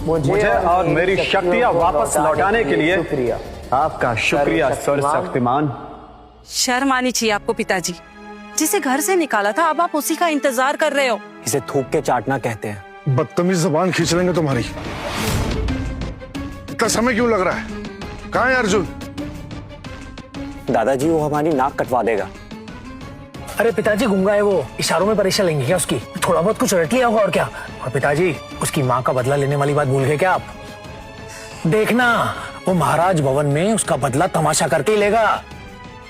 मुझे और मेरी शक्तियां वापस लौटाने के लिए शुक्रिया, आपका शुक्रिया सर्वशक्तिमान। शर्म आनी चाहिए आपको पिताजी, जिसे घर से निकाला था अब आप उसी का इंतजार कर रहे हो। इसे थूक के चाटना कहते हैं। बदतमीज जबान खींच लेंगे तुम्हारी। इतना समय क्यों लग रहा है? कहाँ है अर्जुन? दादाजी वो हमारी नाक कटवा देगा। अरे पिताजी गूंगा है वो, इशारों में परीक्षा लेंगे क्या उसकी? थोड़ा बहुत कुछ रट लिया होगा और क्या। और पिताजी उसकी माँ का बदला लेने वाली बात भूल गए क्या आप? देखना वो महाराज भवन में उसका बदला तमाशा करके ही लेगा,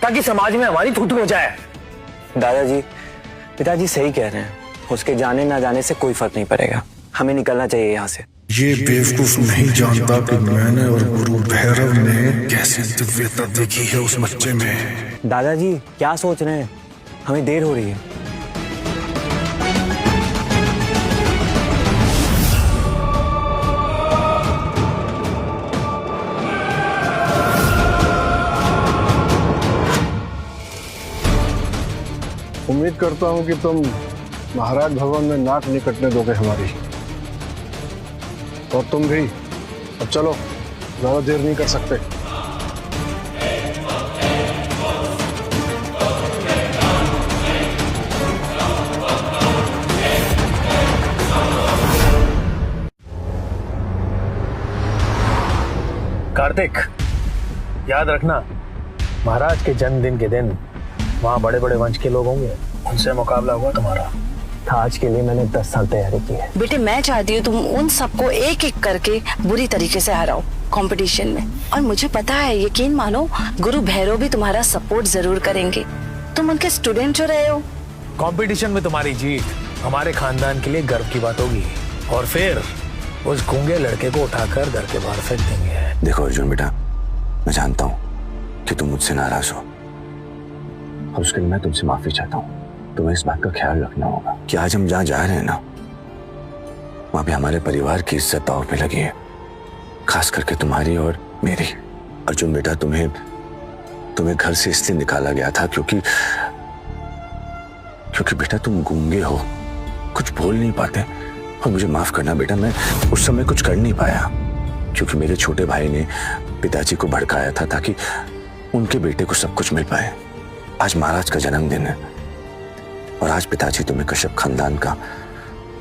ताकि समाज में हमारी थूथू हो जाए। दादाजी पिताजी सही कह रहे हैं, उसके जाने ना जाने से कोई फर्क नहीं पड़ेगा। हमें निकलना चाहिए यहाँ से। ये बेवकूफ नहीं जानता कि मैंने और गुरु भैरव ने कैसी दिव्यता देखी है उस बच्चे में। दादाजी क्या सोच रहे हैं? हमें देर हो रही है। उम्मीद करता हूँ कि तुम महाराज भवन में नाक नहीं कटने दोगे हमारी। और तुम भी अब चलो, ज्यादा देर नहीं कर सकते। कार्तिक याद रखना, महाराज के जन्मदिन के दिन वहाँ बड़े बड़े वंश के लोग होंगे, उनसे मुकाबला हुआ तुम्हारा। आज के लिए मैंने 10 साल तैयारी की है। बेटे मैं चाहती हूँ तुम उन सबको एक एक करके बुरी तरीके से हराओ कंपटीशन में। और मुझे पता है, यकीन मानो गुरु भैरव भी तुम्हारा सपोर्ट जरूर करेंगे। तुम उनके स्टूडेंट जो रहे हो। कंपटीशन में तुम्हारी जीत हमारे खानदान के लिए गर्व की बात होगी, और फिर उस गूंगे लड़के को उठाकर घर के बाहर फेंक देंगे। देखो अर्जुन बेटा, मैं जानता हूँ कि तुम मुझसे नाराज हो, और उसके लिए मैं तुमसे माफी चाहता हूँ। तुम्हें इस बात का ख्याल रखना होगा कि आज हम जहाँ जा रहे हैं ना, वहां पे हमारे परिवार की इज्जत दांव पे लगी है, खास करके तुम्हारी और मेरी। अर्जुन बेटा, तुम्हें घर से इसलिए निकाला गया था क्योंकि बेटा तुम गूंगे हो, कुछ बोल नहीं पाते। और मुझे माफ करना बेटा, मैं उस समय कुछ कर नहीं पाया, क्योंकि मेरे छोटे भाई ने पिताजी को भड़काया था ताकि उनके बेटे को सब कुछ मिल पाए। आज महाराज का जन्मदिन है, और आज पिताजी तुम्हें कश्यप खानदान का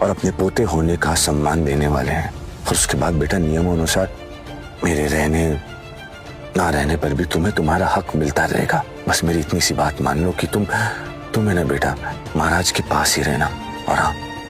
और अपने पोते होने का सम्मान देने वाले हैं। और उसके बाद बेटा नियमों अनुसार मेरे रहने ना रहने पर भी तुम्हें तुम्हारा हक मिलता रहेगा। बस मेरी इतनी सी बात मान लो कि तुम्हें ना बेटा महाराज के पास ही रहना। और हाँ,